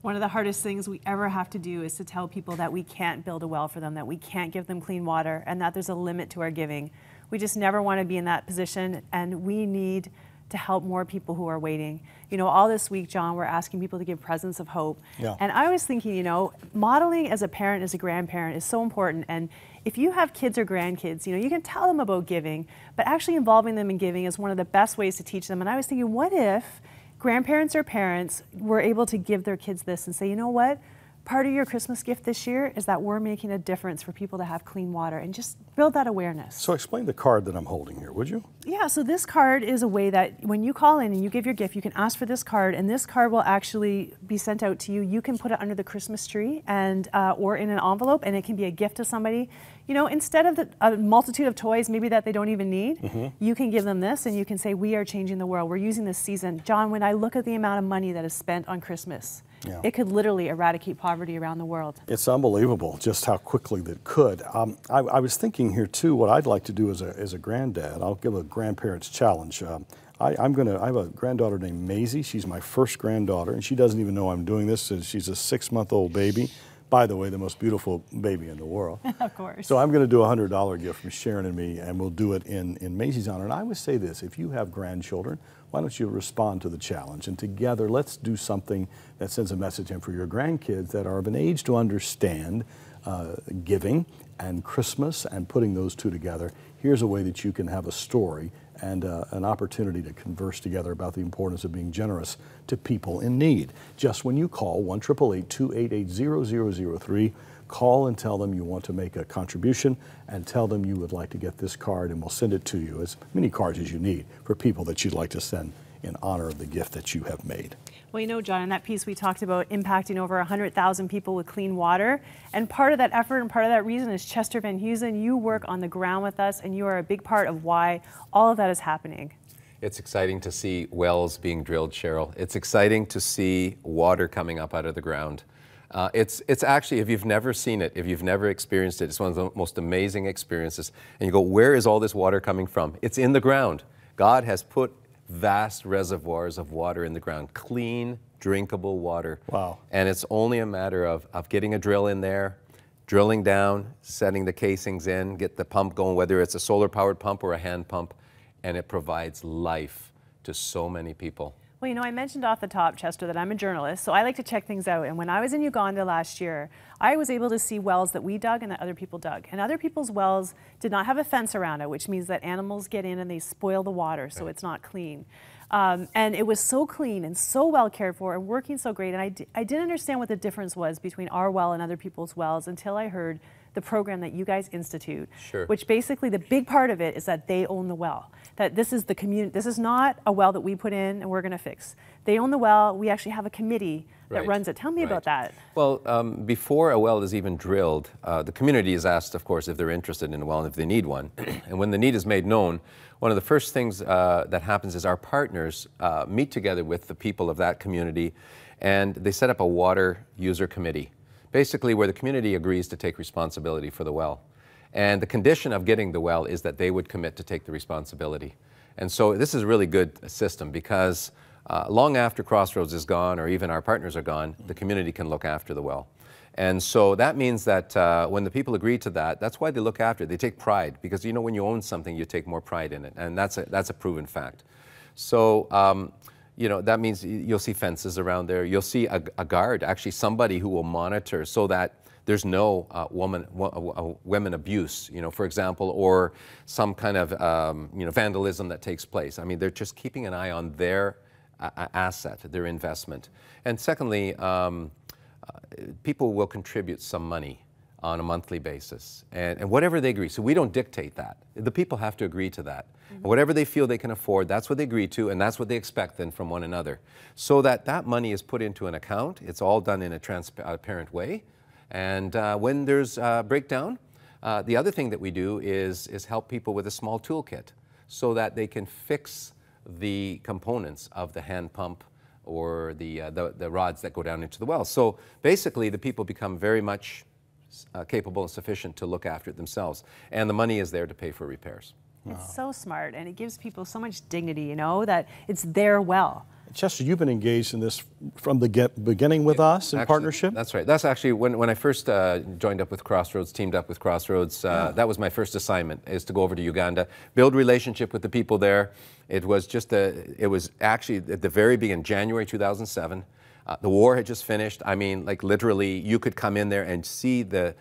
One of the hardest things we ever have to do is to tell people that we can't build a well for them, that we can't give them clean water, and that there's a limit to our giving. We just never want to be in that position, and we need to help more people who are waiting. You know, all this week, John, we're asking people to give presents of hope. Yeah. And I was thinking, you know, modeling as a parent, as a grandparent is so important. And if you have kids or grandkids, you know, you can tell them about giving, but actually involving them in giving is one of the best ways to teach them. And I was thinking, what if grandparents or parents were able to give their kids this and say, you know what? Part of your Christmas gift this year is that we're making a difference for people to have clean water, and just build that awareness. So explain the card that I'm holding here, would you? Yeah, so this card is a way that when you call in and you give your gift, you can ask for this card, and this card will actually be sent out to you. You can put it under the Christmas tree and or in an envelope, and it can be a gift to somebody. You know, instead of a multitude of toys maybe that they don't even need, you can give them this and you can say, we are changing the world. We're using this season. John, when I look at the amount of money that is spent on Christmas, it could literally eradicate poverty around the world. It's unbelievable just how quickly that could. I was thinking here too, what I'd like to do as a granddad, I'll give a grandparent's challenge. I have a granddaughter named Maisie. She's my first granddaughter, and she doesn't even know I'm doing this. She's a 6-month-old baby. By the way, the most beautiful baby in the world. Of course. So I'm going to do a $100 gift from Sharon and me, and we'll do it in Maisie's honor. And I would say this, if you have grandchildren, why don't you respond to the challenge? And together, let's do something that sends a message in for your grandkids that are of an age to understand giving and Christmas and putting those two together. Here's a way that you can have a story and an opportunity to converse together about the importance of being generous to people in need. Just when you call 1-888-288-0003, call and tell them you want to make a contribution and tell them you would like to get this card, and we'll send it to you, as many cards as you need for people that you'd like to send in honor of the gift that you have made. Well, you know, John, in that piece we talked about impacting over 100,000 people with clean water. And part of that effort and part of that reason is Chester VenHuizen. You work on the ground with us, and you are a big part of why all of that is happening. It's exciting to see wells being drilled, Cheryl. It's exciting to see water coming up out of the ground. It's actually, if you've never seen it, if you've never experienced it, it's one of the most amazing experiences. And you go, where is all this water coming from? It's in the ground. God has put vast reservoirs of water in the ground, clean, drinkable water. Wow. And it's only a matter of getting a drill in there, drilling down, setting the casings in, get the pump going, whether it's a solar-powered pump or a hand pump, and it provides life to so many people. Well, you know, I mentioned off the top, Chester, that I'm a journalist, so I like to check things out. And when I was in Uganda last year, I was able to see wells that we dug and that other people dug. And other people's wells did not have a fence around it, which means that animals get in and they spoil the water, so it's not clean. And it was so clean and so well cared for and working so great. And I didn't understand what the difference was between our well and other people's wells until I heard the program that you guys institute, which basically the big part of it is that they own the well. That this is the community. This is not a well that we put in and we're going to fix. They own the well. We actually have a committee that runs it. Tell me about that. Well, before a well is even drilled, the community is asked, of course, if they're interested in a well and if they need one. And when the need is made known, one of the first things that happens is our partners meet together with the people of that community, and they set up a water user committee, basically where the community agrees to take responsibility for the well. And the condition of getting the well is that they would commit to take the responsibility. And so this is a really good system because long after Crossroads is gone or even our partners are gone, the community can look after the well. And so that means that when the people agree to that, that's why they look after it. They take pride because, you know, when you own something, you take more pride in it. And that's a proven fact. So, you know, that means you'll see fences around there. You'll see a guard, actually somebody who will monitor so that there's no women abuse, you know, for example, or some kind of, you know, vandalism that takes place. I mean, they're just keeping an eye on their asset, their investment. And secondly, people will contribute some money on a monthly basis, and whatever they agree. So we don't dictate that. The people have to agree to that. And whatever they feel they can afford, that's what they agree to, and that's what they expect then from one another. So that money is put into an account. It's all done in a transparent way. And when there's a breakdown, the other thing that we do is help people with a small toolkit so that they can fix the components of the hand pump or the rods that go down into the well. So basically the people become very much capable and sufficient to look after it themselves. And the money is there to pay for repairs. It's so smart, and it gives people so much dignity, you know, that it's their well. Chester, you've been engaged in this from the beginning with us in partnership? That's right. That's actually when I first joined up with Crossroads, teamed up with Crossroads, that was my first assignment, is to go over to Uganda, build relationship with the people there. It was just it was actually at the very beginning, January 2007. The war had just finished. I mean, like literally, you could come in there and see the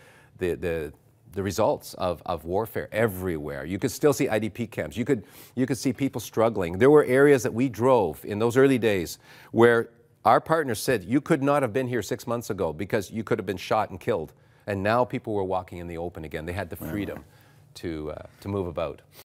results of warfare everywhere. You could still see IDP camps. You could see people struggling. There were areas that we drove in those early days where our partners said, you could not have been here 6 months ago because you could have been shot and killed. And now people were walking in the open again. They had the freedom to move about.